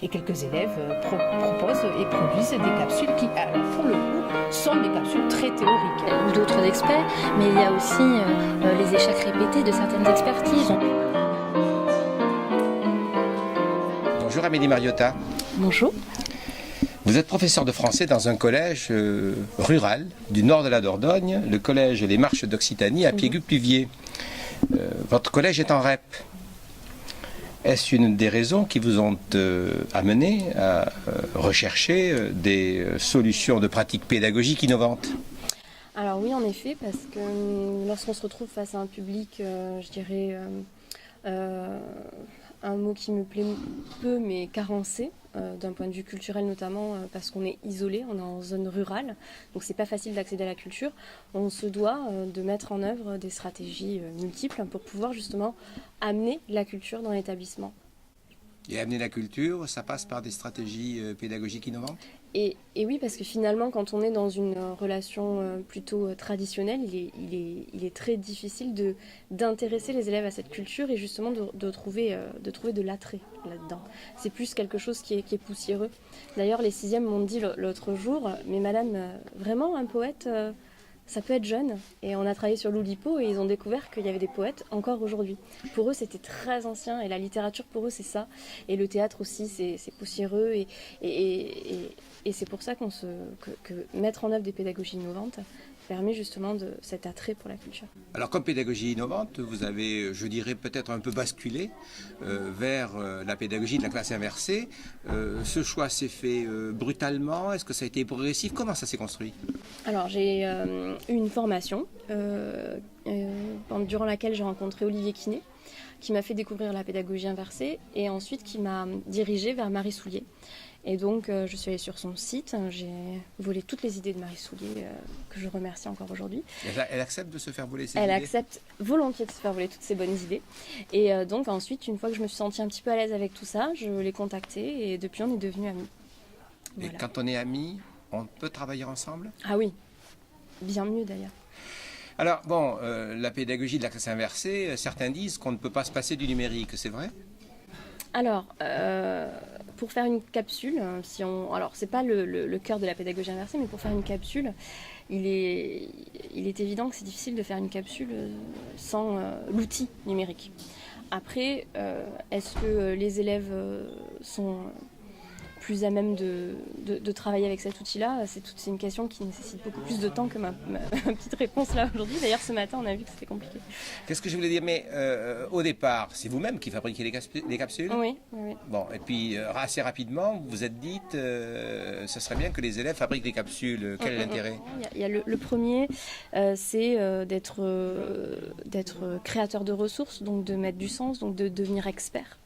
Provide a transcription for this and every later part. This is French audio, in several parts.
Et quelques élèves proposent et produisent des capsules qui, pour le coup, sont des capsules très théoriques. Ou d'autres experts, mais il y a aussi les échecs répétés de certaines expertises. Bonjour Amélie Mariotta. Bonjour. Vous êtes professeur de français dans un collège rural du nord de la Dordogne, le collège Les Marches d'Occitanie à Piégut-Pluviers. Votre collège est en REP. Est-ce une des raisons qui vous ont amené à rechercher des solutions de pratiques pédagogiques innovantes ? Alors oui, en effet, parce que lorsqu'on se retrouve face à un public, je dirais, un mot qui me plaît peu, mais carencé, d'un point de vue culturel notamment, parce qu'on est isolé, on est en zone rurale, donc c'est pas facile d'accéder à la culture. On se doit de mettre en œuvre des stratégies multiples pour pouvoir justement amener la culture dans l'établissement. Et amener la culture, ça passe par des stratégies pédagogiques innovantes ? Et oui, parce que finalement, quand on est dans une relation plutôt traditionnelle, il est très difficile d'intéresser les élèves à cette culture et justement de trouver de l'attrait là-dedans. C'est plus quelque chose qui est poussiéreux. D'ailleurs, les sixièmes m'ont dit l'autre jour, mais madame, vraiment un poète, ça peut être jeune. Et on a travaillé sur l'Oulipo et ils ont découvert qu'il y avait des poètes encore aujourd'hui. Pour eux, c'était très ancien et la littérature, pour eux, c'est ça. Et le théâtre aussi, c'est poussiéreux et c'est pour ça que mettre en œuvre des pédagogies innovantes permet justement de cet attrait pour la culture. Alors comme pédagogie innovante, vous avez, je dirais, peut-être un peu basculé vers la pédagogie de la classe inversée. Ce choix s'est fait brutalement. Est-ce que ça a été progressif ? Comment ça s'est construit ? Alors j'ai eu une formation durant laquelle j'ai rencontré Olivier Quinet, qui m'a fait découvrir la pédagogie inversée et ensuite qui m'a dirigée vers Marie Soulier. Et donc je suis allée sur son site, j'ai volé toutes les idées de Marie Soulier, que je remercie encore aujourd'hui. Elle accepte de se faire voler ses idées ? Elle accepte volontiers de se faire voler toutes ses bonnes idées. Et donc ensuite, une fois que je me suis sentie un petit peu à l'aise avec tout ça, je l'ai contactée et depuis on est devenus amis. Voilà. Et quand on est amis, on peut travailler ensemble ? Ah oui, bien mieux d'ailleurs. Alors bon, la pédagogie de la classe inversée, certains disent qu'on ne peut pas se passer du numérique, c'est vrai ? Alors, pour faire une capsule, alors c'est pas le cœur de la pédagogie inversée, mais pour faire une capsule, il est évident que c'est difficile de faire une capsule sans l'outil numérique. Après, est-ce que les élèves sont plus à même de travailler avec cet outil-là, c'est une question qui nécessite beaucoup plus de temps que ma petite réponse là aujourd'hui. D'ailleurs, ce matin, on a vu que c'était compliqué. Qu'est-ce que je voulais dire ? Mais au départ, c'est vous-même qui fabriquez les capsules ? Oui. Bon, et puis assez rapidement, vous vous êtes dit, ce serait bien que les élèves fabriquent des capsules. Quel est l'intérêt ? Il y a le premier, c'est d'être créateur de ressources, donc de mettre du sens, donc de devenir expert.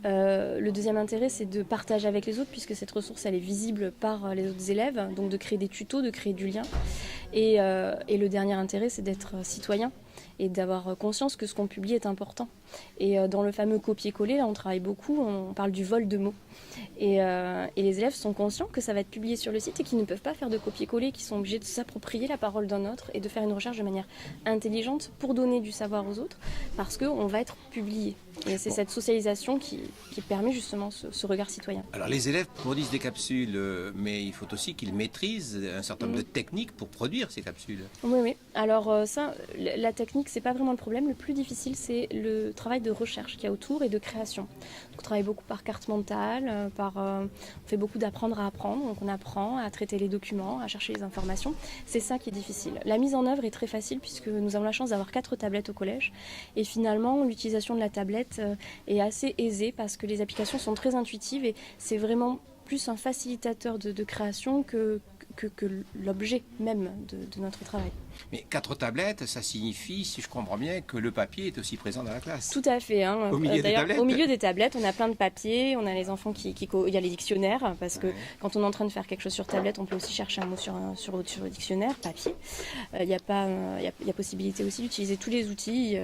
Le deuxième intérêt, c'est de partager avec les autres, puisque cette ressource, elle est visible par les autres élèves, donc de créer des tutos, de créer du lien. Et le dernier intérêt, c'est d'être citoyen et d'avoir conscience que ce qu'on publie est important. Et dans le fameux copier-coller, là, on travaille beaucoup, on parle du vol de mots. Et les élèves sont conscients que ça va être publié sur le site et qu'ils ne peuvent pas faire de copier-coller, qu'ils sont obligés de s'approprier la parole d'un autre et de faire une recherche de manière intelligente pour donner du savoir aux autres, parce qu'on va être publié. Et c'est cette socialisation qui permet justement ce regard citoyen. Alors les élèves produisent des capsules, mais il faut aussi qu'ils maîtrisent un certain nombre de techniques pour produire ces capsules. Oui. Alors la technique, c'est pas vraiment le problème. Le plus difficile, c'est le travail de recherche qu'il y a autour et de création. Donc, on travaille beaucoup par carte mentale, on fait beaucoup d'apprendre à apprendre. Donc on apprend à traiter les documents, à chercher les informations. C'est ça qui est difficile. La mise en œuvre est très facile puisque nous avons la chance d'avoir 4 tablettes au collège. Et finalement, l'utilisation de la tablette est assez aisée parce que les applications sont très intuitives et c'est vraiment plus un facilitateur de création que l'objet même de notre travail. Mais 4 tablettes, ça signifie, si je comprends bien, que le papier est aussi présent dans la classe. Tout à fait. Au milieu des tablettes. Au milieu des tablettes, on a plein de papiers, on a les enfants il y a les dictionnaires, parce que quand on est en train de faire quelque chose sur tablette, on peut aussi chercher un mot sur le dictionnaire, papier. Il y a possibilité aussi d'utiliser tous les outils.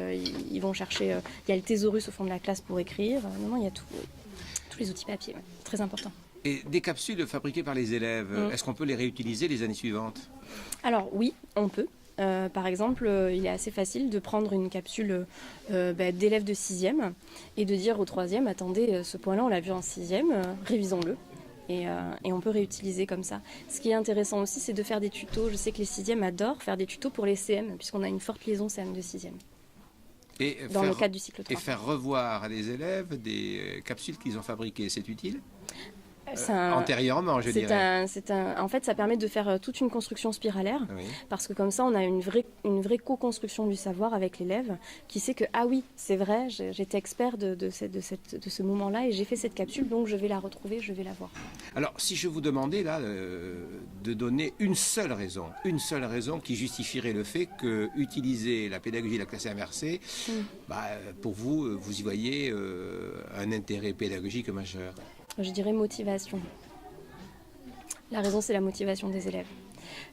Ils vont chercher, il y a le thésaurus au fond de la classe pour écrire. Non, il y a tous les outils papier, très important. Et des capsules fabriquées par les élèves, est-ce qu'on peut les réutiliser les années suivantes ? Alors oui, on peut. Par exemple, il est assez facile de prendre une capsule d'élèves de 6e et de dire au 3e, attendez, ce point-là, on l'a vu en 6e, révisons-le. Et on peut réutiliser comme ça. Ce qui est intéressant aussi, c'est de faire des tutos. Je sais que les 6e adorent faire des tutos pour les CM, puisqu'on a une forte liaison CM de 6e. Dans le cadre du cycle 3. Et faire revoir à des élèves des capsules qu'ils ont fabriquées, c'est utile antérieurement, je dirais. En fait, ça permet de faire toute une construction spiralaire, Oui. parce que comme ça, on a une vraie co-construction du savoir avec l'élève, qui sait que, ah oui, c'est vrai, j'étais expert de ce moment-là, et j'ai fait cette capsule, donc je vais la retrouver, je vais la voir. Alors, si je vous demandais là de donner une seule raison qui justifierait le fait que utiliser la pédagogie de la classe inversée, pour vous, vous y voyez un intérêt pédagogique majeur. Je dirais motivation. La raison, c'est la motivation des élèves.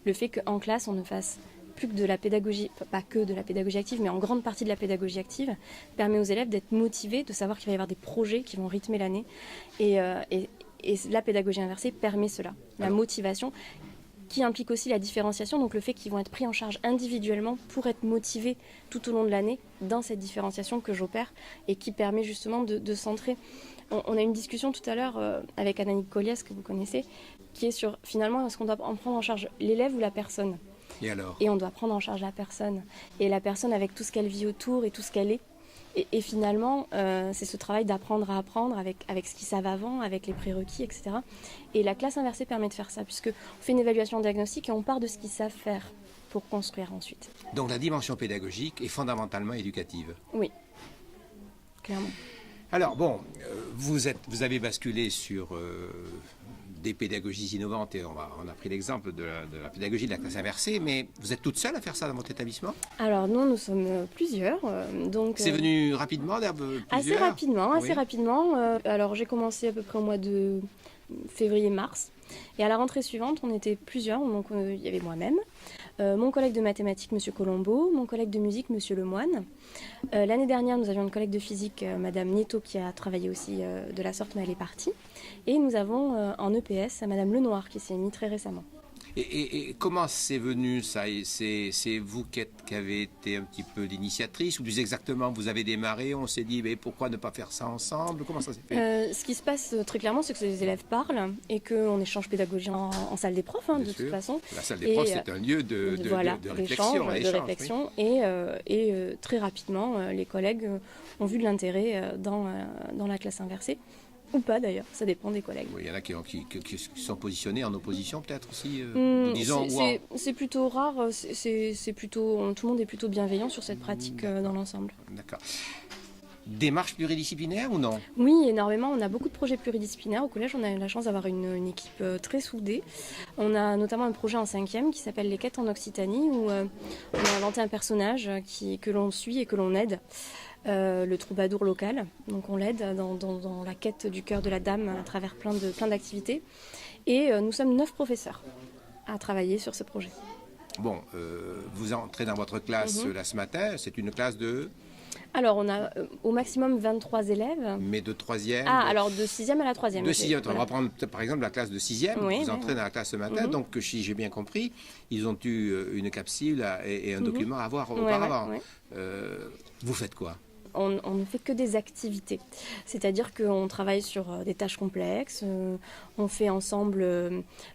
Le fait qu'en classe, on ne fasse plus que de la pédagogie, pas que de la pédagogie active, mais en grande partie de la pédagogie active, permet aux élèves d'être motivés, de savoir qu'il va y avoir des projets qui vont rythmer l'année. Et la pédagogie inversée permet cela, la motivation, qui implique aussi la différenciation, donc le fait qu'ils vont être pris en charge individuellement pour être motivés tout au long de l'année dans cette différenciation que j'opère et qui permet justement de centrer. On a une discussion tout à l'heure avec Ananique Colliès, que vous connaissez, qui est sur finalement, est-ce qu'on doit en prendre en charge l'élève ou la personne ? Et alors ? Et on doit prendre en charge la personne. Et la personne avec tout ce qu'elle vit autour et tout ce qu'elle est. Et finalement, c'est ce travail d'apprendre à apprendre avec ce qu'ils savent avant, avec les prérequis, etc. Et la classe inversée permet de faire ça, puisqu'on fait une évaluation diagnostique et on part de ce qu'ils savent faire pour construire ensuite. Donc la dimension pédagogique est fondamentalement éducative. Oui, clairement. Alors bon, vous avez basculé sur des pédagogies innovantes et on a pris l'exemple de la pédagogie de la classe inversée, mais vous êtes toute seule à faire ça dans votre établissement ? Alors nous sommes plusieurs. C'est venu rapidement Assez rapidement. Alors j'ai commencé à peu près au mois de février-mars. Et à la rentrée suivante, on était plusieurs. Donc il y avait moi-même, mon collègue de mathématiques, M. Colombo, mon collègue de musique, M. Lemoine. L'année dernière, nous avions une collègue de physique, Mme Nieto, qui a travaillé aussi de la sorte, mais elle est partie. Et nous avons en EPS, Mme Lenoir, qui s'est mise très récemment. Et comment c'est venu ça ? C'est vous qui avez été un petit peu l'initiatrice, ou plus exactement vous avez démarré, on s'est dit mais pourquoi ne pas faire ça ensemble ? Comment ça s'est fait ? Ce qui se passe très clairement, c'est que les élèves parlent et qu'on échange pédagogie en salle des profs, de toute façon. La salle des profs, c'est un lieu de réflexion. Et très rapidement, les collègues ont vu de l'intérêt dans la classe inversée. Ou pas d'ailleurs, ça dépend des collègues. Oui, il y en a qui sont positionnés en opposition peut-être aussi, c'est plutôt rare, c'est plutôt, tout le monde est plutôt bienveillant sur cette pratique dans l'ensemble. D'accord. Démarche pluridisciplinaire ou non ? Oui, énormément. On a beaucoup de projets pluridisciplinaires. Au collège, on a eu la chance d'avoir une équipe très soudée. On a notamment un projet en 5e qui s'appelle Les Quêtes en Occitanie, où on a inventé un personnage que l'on suit et que l'on aide. Le troubadour local. Donc on l'aide dans la quête du cœur de la dame à travers plein d'activités. Et nous sommes 9 professeurs à travailler sur ce projet. Bon, vous entrez dans votre classe là ce matin, c'est une classe de... Alors on a au maximum 23 élèves. Mais de 3e... alors de 6e à la 3e. De 6e, on va prendre par exemple la classe de 6e, vous entrez dans la classe ce matin, donc si j'ai bien compris, ils ont eu une capsule et un document à voir auparavant. Vous faites quoi ? On ne fait que des activités, c'est-à-dire qu'on travaille sur des tâches complexes, on fait ensemble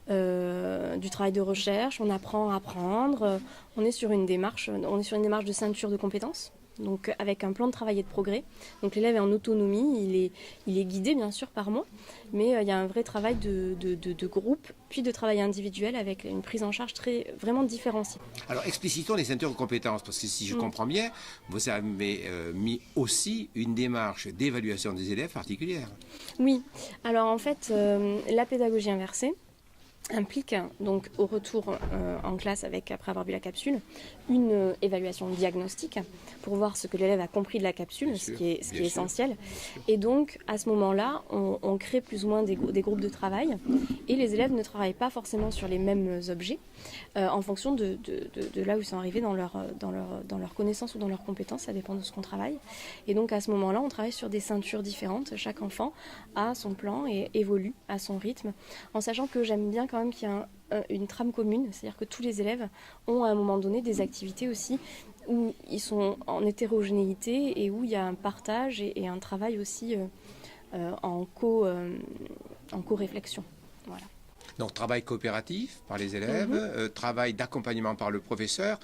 du travail de recherche, on apprend à apprendre, on est sur une démarche de ceinture de compétences. Donc avec un plan de travail et de progrès. Donc l'élève est en autonomie, il est guidé bien sûr par moi, mais il y a un vrai travail de groupe, puis de travail individuel avec une prise en charge vraiment différenciée. Alors explicitons les ceintures de compétences, parce que si je comprends bien, vous avez mis aussi une démarche d'évaluation des élèves particulière. Oui, alors en fait, la pédagogie inversée implique donc au retour en classe après avoir vu la capsule une évaluation diagnostique pour voir ce que l'élève a compris de la capsule, ce qui est essentiel. Et donc à ce moment-là, on crée plus ou moins des groupes de travail et les élèves ne travaillent pas forcément sur les mêmes objets en fonction de là où ils sont arrivés dans leur connaissance ou dans leurs compétences, ça dépend de ce qu'on travaille. Et donc à ce moment-là, on travaille sur des ceintures différentes. Chaque enfant a son plan et évolue à son rythme, en sachant que j'aime bien quand même même qu'il y a une trame commune, c'est-à-dire que tous les élèves ont à un moment donné des activités aussi où ils sont en hétérogénéité et où il y a un partage et un travail aussi en co-réflexion. Voilà. Donc travail coopératif par les élèves, travail d'accompagnement par le professeur.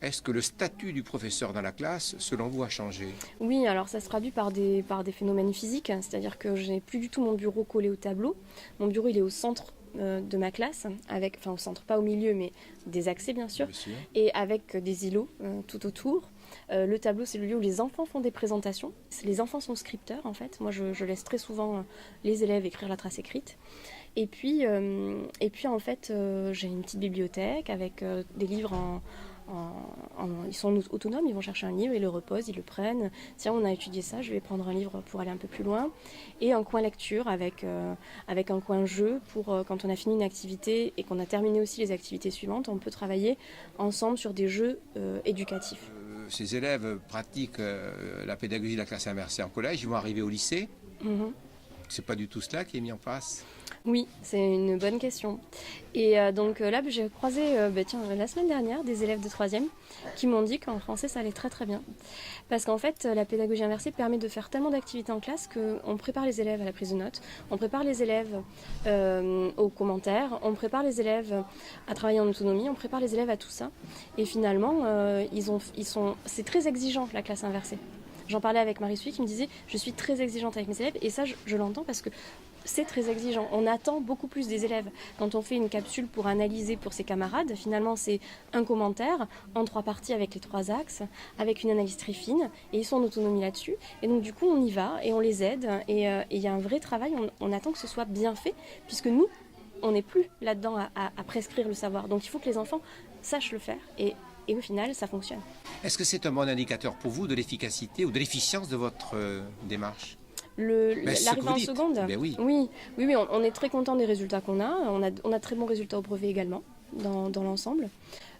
Est-ce que le statut du professeur dans la classe, selon vous, a changé? Oui, alors ça se traduit par des phénomènes physiques, c'est-à-dire que je n'ai plus du tout mon bureau collé au tableau. Mon bureau, il est au centre de ma classe, enfin au centre, pas au milieu, mais des accès bien sûr, et avec des îlots tout autour. Le tableau, c'est le lieu où les enfants font des présentations. Les enfants sont scripteurs en fait. Moi, je laisse très souvent les élèves écrire la trace écrite. Et puis en fait, j'ai une petite bibliothèque avec des livres ils sont autonomes, ils vont chercher un livre, ils le reposent, ils le prennent. Tiens, on a étudié ça, je vais prendre un livre pour aller un peu plus loin. Et un coin lecture avec un coin jeu pour quand on a fini une activité et qu'on a terminé aussi les activités suivantes, on peut travailler ensemble sur des jeux éducatifs. Ces élèves pratiquent la pédagogie de la classe inversée en collège, ils vont arriver au lycée. C'est pas du tout cela qui est mis en place? Oui, c'est une bonne question. Et donc là, j'ai croisé la semaine dernière des élèves de 3e qui m'ont dit qu'en français, ça allait très très bien. Parce qu'en fait, la pédagogie inversée permet de faire tellement d'activités en classe qu'on prépare les élèves à la prise de notes, on prépare les élèves aux commentaires, on prépare les élèves à travailler en autonomie, on prépare les élèves à tout ça. Et finalement, c'est très exigeant la classe inversée. J'en parlais avec Marie-Sophie qui me disait « je suis très exigeante avec mes élèves » et ça, je l'entends parce que c'est très exigeant. On attend beaucoup plus des élèves. Quand on fait une capsule pour analyser pour ses camarades, finalement, c'est un commentaire en 3 parties avec les 3 axes, avec une analyse très fine, et ils sont en autonomie là-dessus. Et donc, du coup, on y va et on les aide. Et il y a un vrai travail. On attend que ce soit bien fait, puisque nous, on n'est plus là-dedans à prescrire le savoir. Donc, il faut que les enfants sachent le faire. Et au final, ça fonctionne. Est-ce que c'est un bon indicateur pour vous de l'efficacité ou de l'efficience de votre démarche? L'arrivée en seconde, oui. Oui, on est très content des résultats qu'on a. On a très bons résultats au brevet également, dans l'ensemble.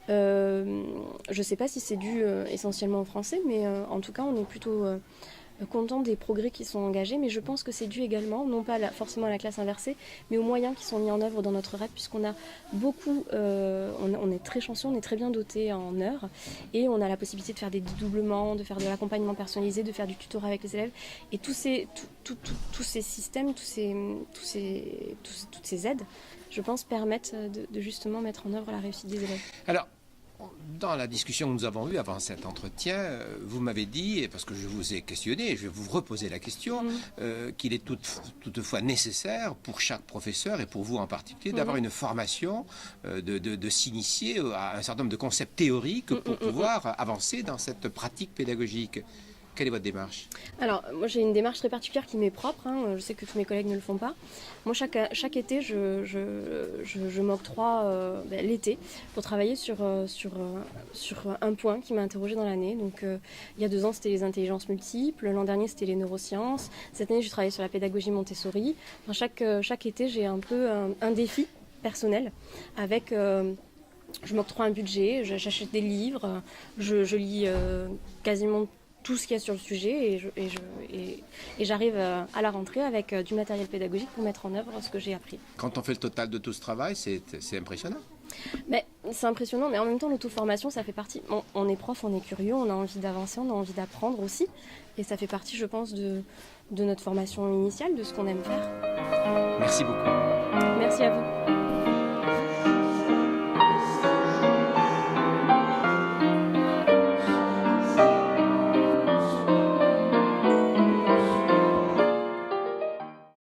Je ne sais pas si c'est dû essentiellement au français, mais en tout cas, on est plutôt content des progrès qui sont engagés. Mais je pense que c'est dû également, non pas forcément à la classe inversée, mais aux moyens qui sont mis en œuvre dans notre REP, puisqu'on a beaucoup, on est très chanceux, on est très bien doté en heures, et on a la possibilité de faire des dédoublements, de faire de l'accompagnement personnalisé, de faire du tutorat avec les élèves, et tous ces systèmes, toutes ces aides, je pense, permettent de justement mettre en œuvre la réussite des élèves. Alors, dans la discussion que nous avons eue avant cet entretien, vous m'avez dit, et parce que je vous ai questionné, je vais vous reposer la question, qu'il est toutefois nécessaire pour chaque professeur, et pour vous en particulier, d'avoir une formation, de s'initier à un certain nombre de concepts théoriques pour pouvoir avancer dans cette pratique pédagogique. Quelle est votre démarche? Alors, moi j'ai une démarche très particulière qui m'est propre, je sais que tous mes collègues ne le font pas. Moi chaque été, je m'octroie l'été pour travailler sur un point qui m'a interrogée dans l'année. Donc il y a 2 ans c'était les intelligences multiples, l'an dernier c'était les neurosciences, cette année j'ai travaillé sur la pédagogie Montessori. Enfin, chaque été j'ai un peu un défi personnel avec... je m'octroie un budget, j'achète des livres, je lis quasiment tout ce qu'il y a sur le sujet et j'arrive à la rentrée avec du matériel pédagogique pour mettre en œuvre ce que j'ai appris. Quand on fait le total de tout ce travail, c'est impressionnant. C'est impressionnant, mais en même temps l'auto-formation ça fait partie. On est prof, on est curieux, on a envie d'avancer, on a envie d'apprendre aussi, et ça fait partie, je pense, de notre formation initiale, de ce qu'on aime faire. Merci beaucoup. Merci à vous.